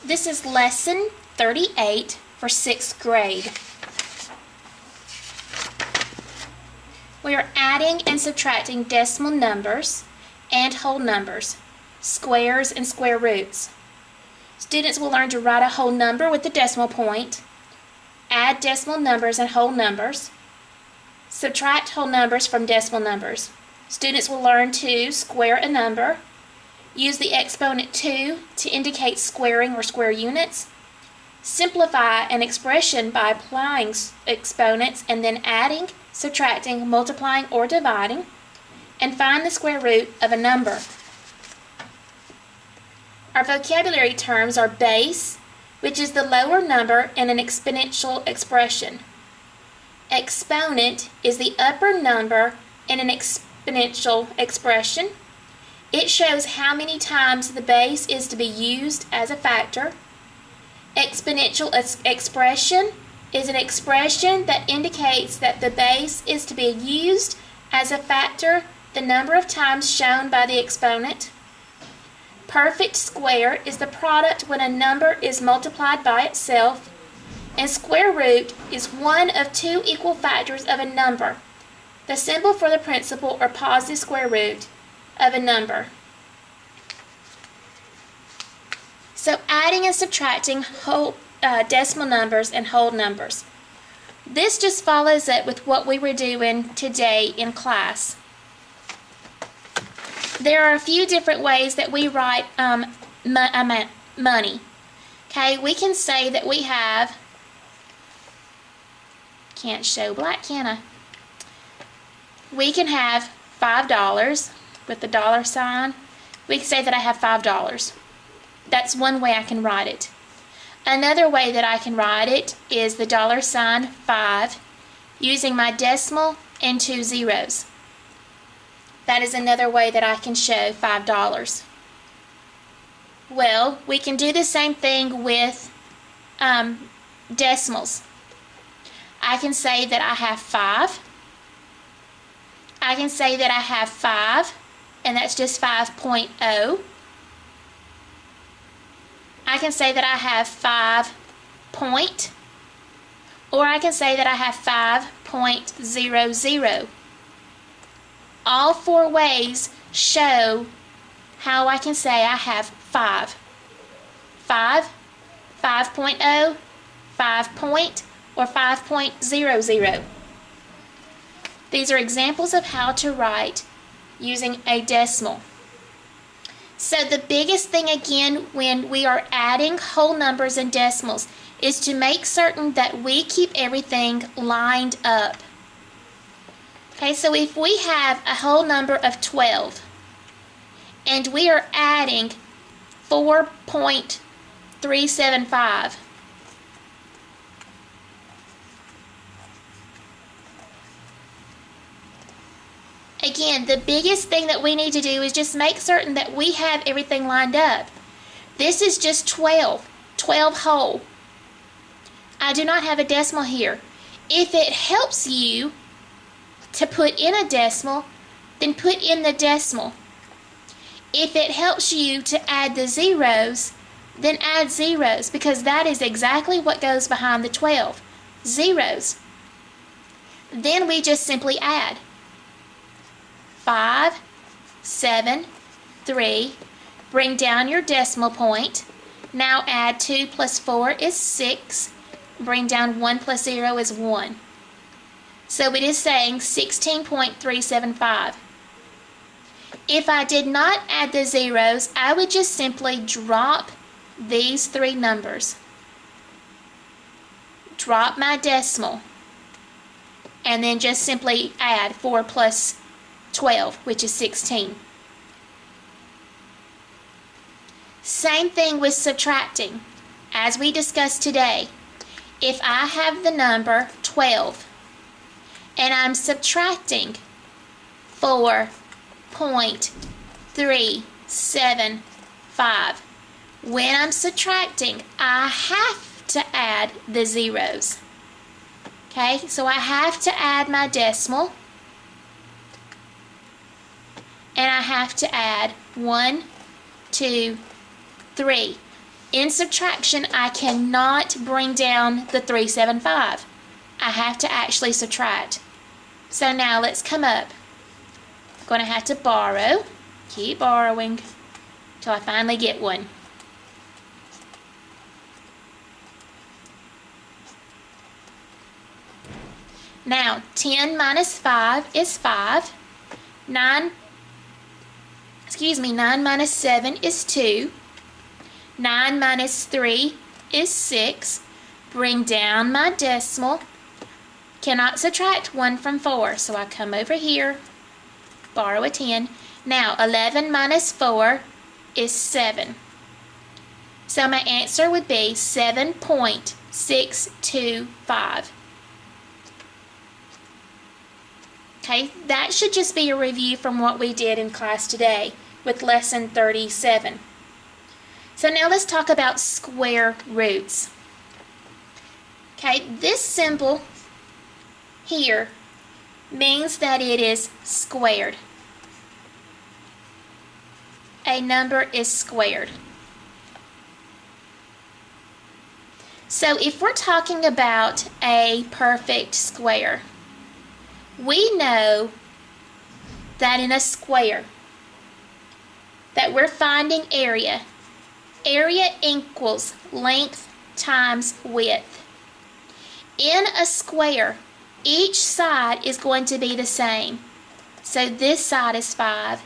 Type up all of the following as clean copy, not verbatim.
This is lesson 38 for 6th grade. We are adding and subtracting decimal numbers and whole numbers, squares and square roots. Students will learn to write a whole number with the decimal point, add decimal numbers and whole numbers, subtract whole numbers from decimal numbers. Students will learn to square a number, use the exponent 2 to indicate squaring or square units, simplify an expression by applying exponents and then adding, subtracting, multiplying, or dividing, and find the square root of a number. Our vocabulary terms are base, which is the lower number in an exponential expression. Exponent is the upper number in an exponential expression. It shows how many times the base is to be used as a factor. Exponential expression is an expression that indicates that the base is to be used as a factor the number of times shown by the exponent. Perfect square is the product when a number is multiplied by itself, and square root is one of two equal factors of a number, the symbol for the principal or positive square root of a number. So adding and subtracting whole decimal numbers and whole numbers. This just follows up with what we were doing today in class. There are a few different ways that we write money. Okay, we can say that we have, can't show black, can I? We can have $5 with the dollar sign. We can say that I have $5. That's one way I can write it. Another way that I can write it is the dollar sign 5 using my decimal and 2 zeros. That is another way that I can show $5. Well, we can do the same thing with decimals. I can say that I have 5. I can say that I have 5, and that's just 5.0. I can say that I have 5 point, or I can say that I have 5.00. All four ways show how I can say I have 5. 5, 5.0, 5 point, or 5.00. These are examples of how to write using a decimal. So the biggest thing again when we are adding whole numbers and decimals is to make certain that we keep everything lined up. Okay, so if we have a whole number of 12 and we are adding 4.375, again, the biggest thing that we need to do is just make certain that we have everything lined up. This is just 12 whole. I do not have a decimal here. If it helps you to put in a decimal, then put in the decimal. If it helps you to add the zeros, then add zeros, because that is exactly what goes behind the 12, zeros. Then we just simply add 5, 7, 3, bring down your decimal point. Now add 2 plus 4 is 6, bring down 1 plus 0 is 1. So it is saying 16.375. If I did not add the zeros, I would just simply drop these three numbers. Drop my decimal, and then just simply add 4 plus 12, which is 16. Same thing with subtracting. As we discussed today, if I have the number 12 and I'm subtracting 4.375, when I'm subtracting, I have to add the zeros. Okay, so I have to add my decimal, and I have to add 1, 2, 3. In subtraction, I cannot bring down the 375. I have to actually subtract. So now let's come up. I'm going to have to borrow. Keep borrowing till I finally get one. Now, 10 minus 5 is 5. 9 minus 7 is 2. 9 minus 3 is 6. Bring down my decimal. Cannot subtract 1 from 4, so I come over here, borrow a 10. Now, 11 minus 4 is 7. So my answer would be 7.625. Okay, that should just be a review from what we did in class today with lesson 37. So now let's talk about square roots. Okay, this symbol here means that it is squared. A number is squared. So if we're talking about a perfect square, we know that in a square that we're finding area. Area equals length times width. In a square, each side is going to be the same. So this side is 5,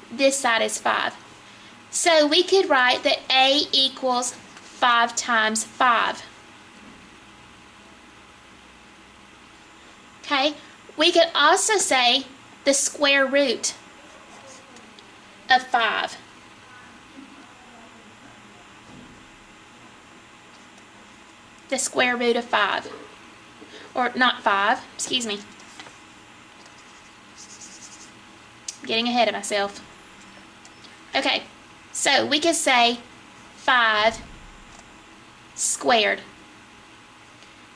this side is 5. So we could write that A equals 5 times 5. Okay, we could also say the square root of 5. The square root of 5. Or not 5, excuse me. Getting ahead of myself. Okay, so we could say 5 squared.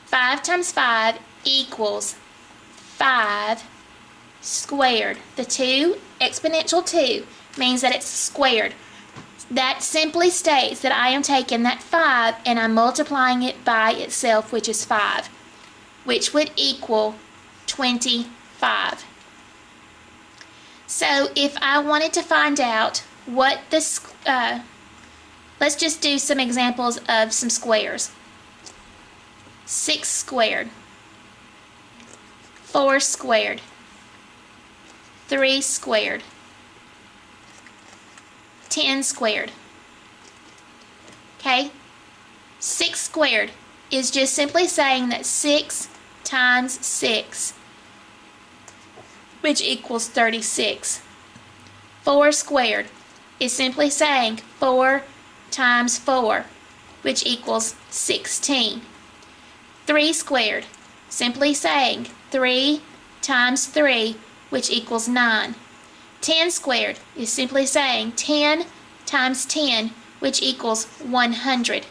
5 times 5 equals 5 squared. The 2, exponential 2, means that it's squared. That simply states that I am taking that 5 and I'm multiplying it by itself, which is 5, which would equal 25. So if I wanted to find out what this, let's just do some examples of some squares. 6 squared, 4 squared, 3 squared, 10 squared. Okay? 6 squared is just simply saying that 6 times 6, which equals 36. 4 squared is simply saying 4 times 4, which equals 16. 3 squared, simply saying 3 times 3, which equals 9. 10 squared is simply saying 10 times 10, which equals 100.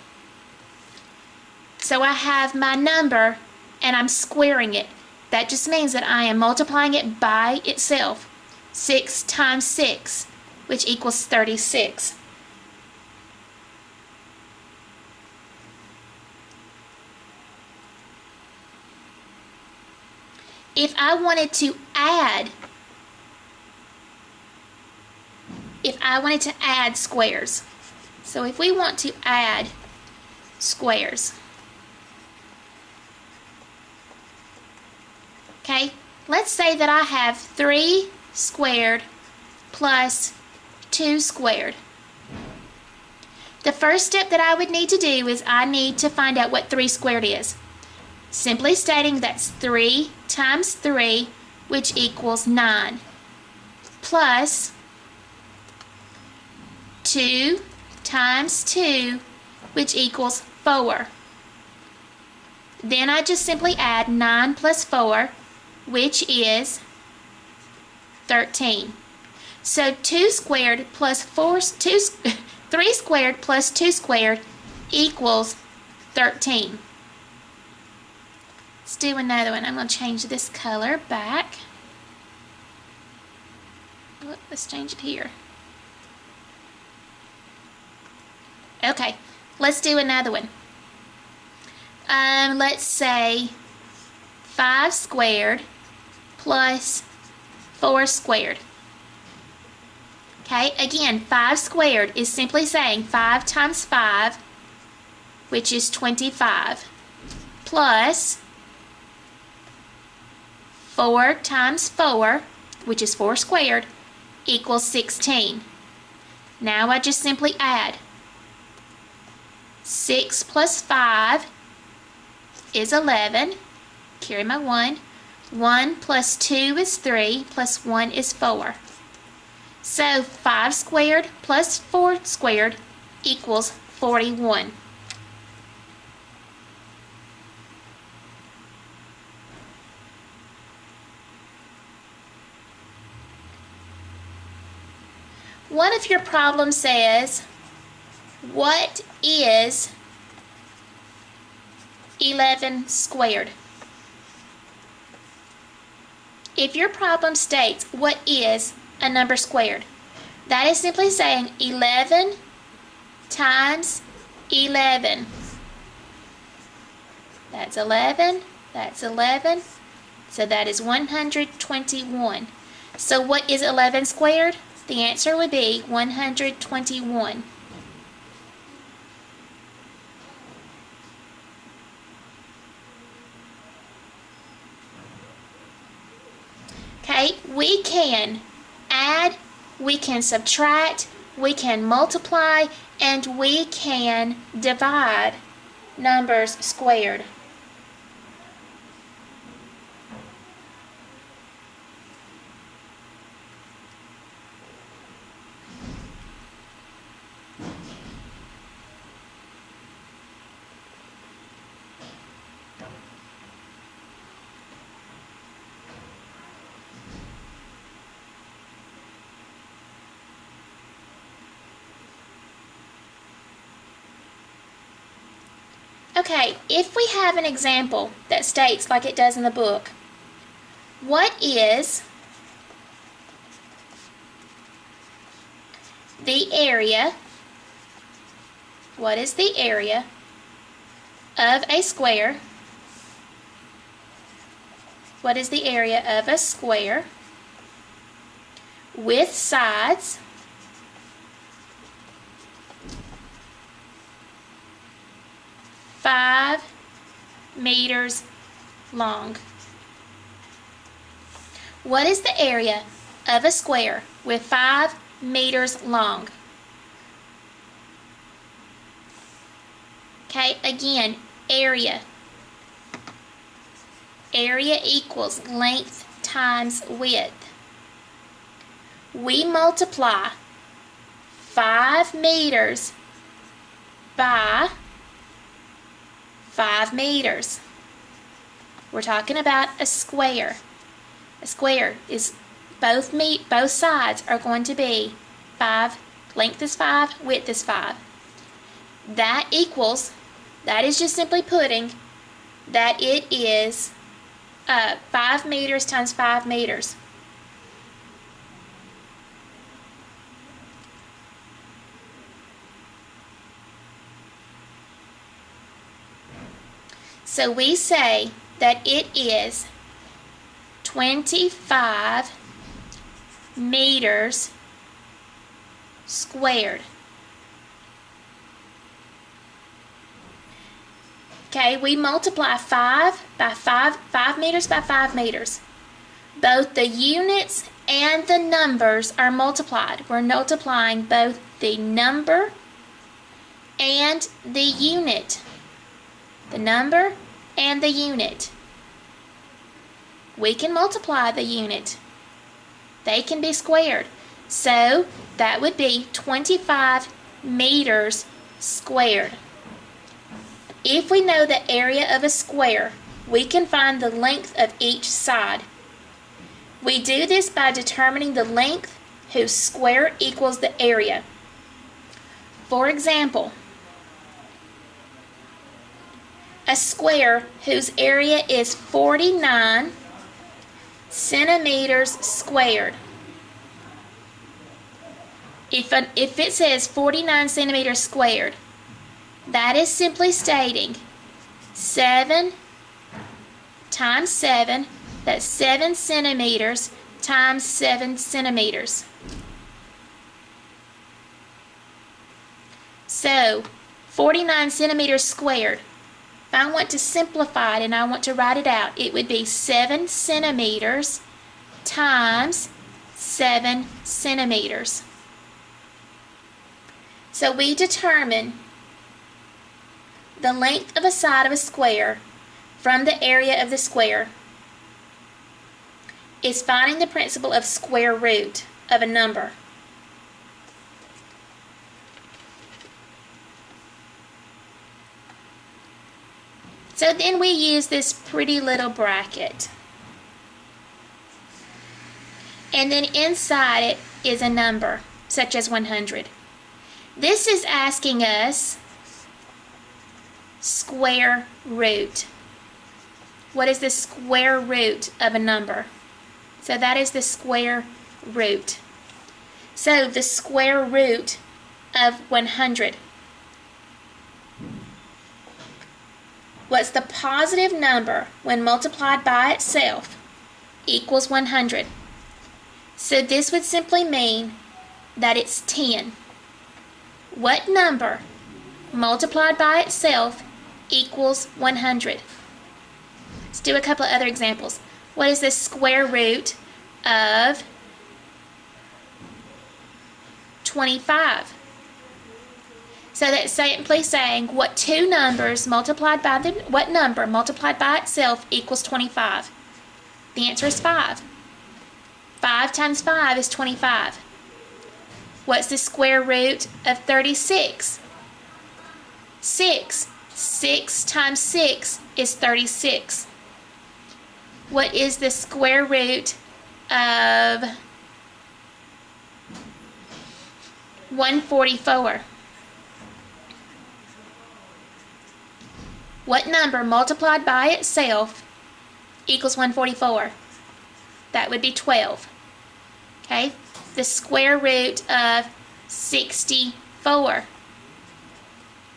So I have my number and I'm squaring it. That just means that I am multiplying it by itself. 6 times 6, which equals 36. If I wanted to add squares, so if we want to add squares, okay, let's say that I have 3 squared plus 2 squared. The first step that I would need to do is I need to find out what 3 squared is. Simply stating that's 3 times 3, which equals 9, plus 2 times 2, which equals 4. Then I just simply add 9 plus 4, which is 13. So 2 squared plus 3 squared plus 2 squared equals 13. Let's do another one. I'm going to change this color back. Let's change it here. Okay, Let's do another one. Let's say 5 squared plus 4 squared. Okay, again, 5 squared is simply saying 5 times 5, which is 25, plus 4 times 4, which is 4 squared, equals 16. Now I just simply add. 6 plus 5 is 11. Carry my 1. 1 plus 2 is 3, plus 1 is 4. So 5 squared plus 4 squared equals 41. One of your problems says, what is 11 squared? If your problem states, what is a number squared? That is simply saying 11 times 11. That's 11. That's 11. So that is 121. So what is 11 squared? The answer would be 121. Okay, we can add, we can subtract, we can multiply, and we can divide numbers squared. Okay, if we have an example that states like it does in the book, what is the area, what is the area of a square, what is the area of a square with sides 5 meters long? What is the area of a square with 5 meters long? Okay, again, area. Area equals length times width. We multiply 5 meters by 5 meters. We're talking about a square. A square is both sides are going to be 5. Length is 5, width is 5. That equals, that is just simply putting that it is 5 meters times 5 meters. So we say that it is 25 meters squared. Okay, we multiply 5 meters by 5 meters. Both the units and the numbers are multiplied. We're multiplying both the number and the unit. The number and the unit. We can multiply the unit. They can be squared. So that would be 25 meters squared. If we know the area of a square, we can find the length of each side. We do this by determining the length whose square equals the area. For example, a square whose area is 49 centimeters squared. If it says 49 centimeters squared, That is simply stating 7 times 7, that's 7 centimeters times 7 centimeters. So, 49 centimeters squared. If I want to simplify it and I want to write it out, it would be 7 centimeters times 7 centimeters. So we determine the length of a side of a square from the area of the square is finding the principle of square root of a number. So then we use this pretty little bracket. And then inside it is a number, such as 100. This is asking us square root. What is the square root of a number? So that is the square root. So the square root of 100. What's the positive number when multiplied by itself equals 100? So this would simply mean that it's 10. What number multiplied by itself equals 100? Let's do a couple of other examples. What is the square root of 25? So that's simply saying what two numbers multiplied by what number multiplied by itself equals 25. The answer is 5. 5 times 5 is 25. What's the square root of 36? 6. 6 times 6 is 36. What is the square root of 144? What number multiplied by itself equals 144? That would be 12. Okay? The square root of 64.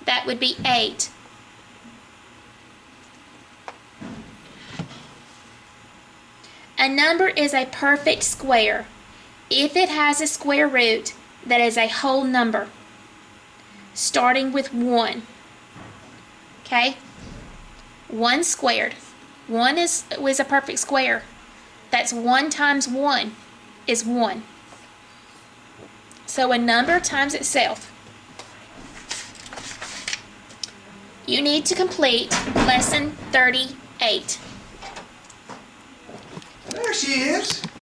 That would be 8. A number is a perfect square if it has a square root that is a whole number, starting with 1. Okay? 1 squared. 1 is a perfect square. That's 1 times 1 is 1. So a number times itself. You need to complete lesson 38. There she is.